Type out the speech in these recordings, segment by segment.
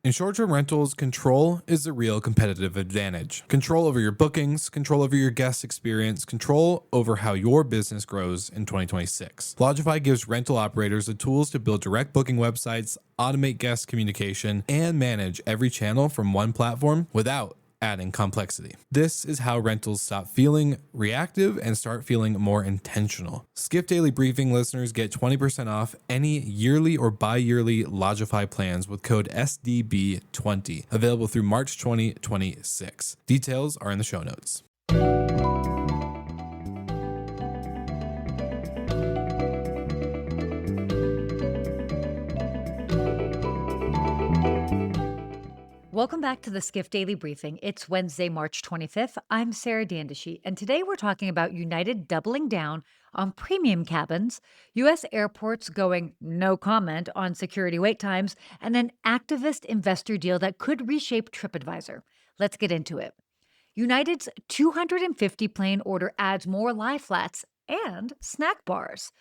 In short-term rentals, control is the real competitive advantage. Control over your bookings, control over your guest experience, control over how your business grows in 2026. Lodgify gives rental operators the tools to build direct booking websites, automate guest communication, and manage every channel from one platform without adding complexity. This is how rentals stop feeling reactive and start feeling more intentional. Skift Daily Briefing listeners get 20% off any yearly or bi-yearly Lodgify plans with code SDB20, available through March 2026. Details are in the show notes. Welcome back to the Skift Daily Briefing. It's Wednesday, March 25th. I'm Sarah Dandashi, and today we're talking about United doubling down on premium cabins, U.S. airports going no comment on security wait times, and an activist investor deal that could reshape Tripadvisor. Let's get into it. United's 250 plane order adds more lie flats and snack bars.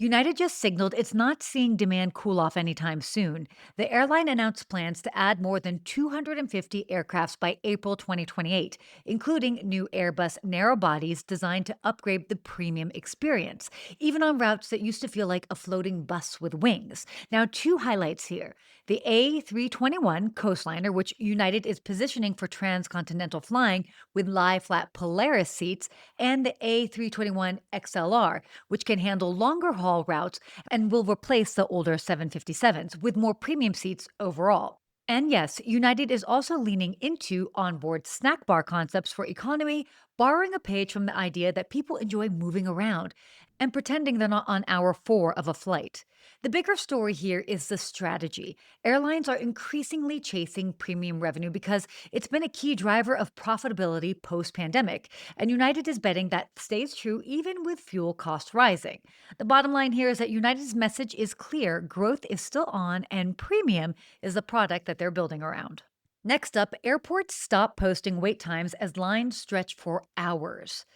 United just signaled it's not seeing demand cool off anytime soon. The airline announced plans to add more than 250 aircrafts by April 2028, including new Airbus narrow bodies designed to upgrade the premium experience, even on routes that used to feel like a floating bus with wings. Now, two highlights here. The A321 coastliner, which United is positioning for transcontinental flying with lie flat Polaris seats, and the A321 XLR, which can handle longer haul routes and will replace the older 757s with more premium seats overall. And yes, United is also leaning into onboard snack bar concepts for economy, borrowing a page from the idea that people enjoy moving around and pretending they're not on hour 4 of a flight. The bigger story here is the strategy. Airlines are increasingly chasing premium revenue because it's been a key driver of profitability post pandemic, and United is betting that stays true even with fuel costs rising. The bottom line here is that United's message is clear: growth is still on, and premium is the product that they're building around. Next up, airports stop posting wait times as lines stretch for hours.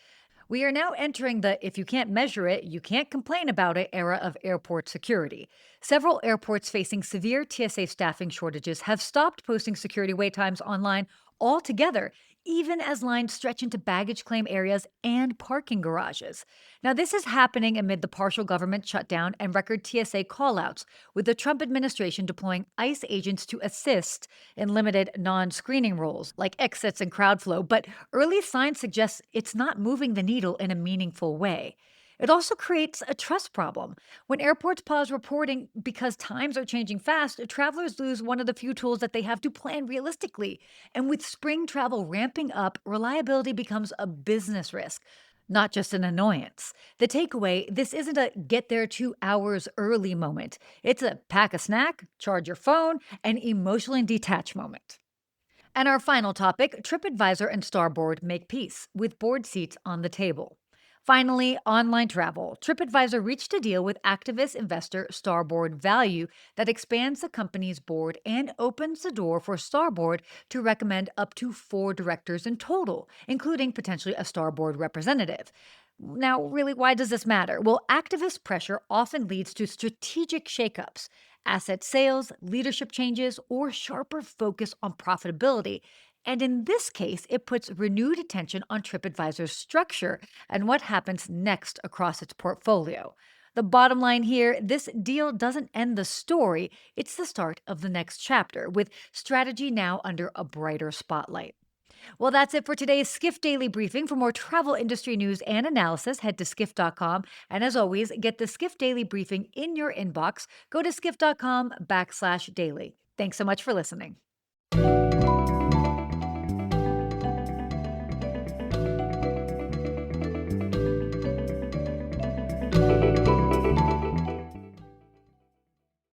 We are now entering the if you can't measure it, you can't complain about it era of airport security. Several airports facing severe TSA staffing shortages have stopped posting security wait times online altogether, even as lines stretch into baggage claim areas and parking garages. Now, this is happening amid the partial government shutdown and record TSA callouts, with the Trump administration deploying ICE agents to assist in limited non screening rules like exits and crowd flow. But early signs suggest it's not moving the needle in a meaningful way. It also creates a trust problem. When airports pause reporting because times are changing fast, travelers lose one of the few tools that they have to plan realistically. And with spring travel ramping up, reliability becomes a business risk, not just an annoyance. The takeaway: this isn't a get there 2 hours early moment. It's a pack a snack, charge your phone, and emotionally detach moment. And our final topic: Tripadvisor and Starboard make peace with board seats on the table. Finally, online travel. Tripadvisor reached a deal with activist investor Starboard Value that expands the company's board and opens the door for Starboard to recommend up to 4 directors in total, including potentially a Starboard representative. Now, really, why does this matter? Well, activist pressure often leads to strategic shakeups, asset sales, leadership changes, or sharper focus on profitability. And in this case, it puts renewed attention on TripAdvisor's structure and what happens next across its portfolio. The bottom line here: this deal doesn't end the story, it's the start of the next chapter, with strategy now under a brighter spotlight. Well, that's it for today's Skift Daily Briefing. For more travel industry news and analysis, head to skift.com. And as always, get the Skift Daily Briefing in your inbox. Go to skift.com/daily. Thanks so much for listening.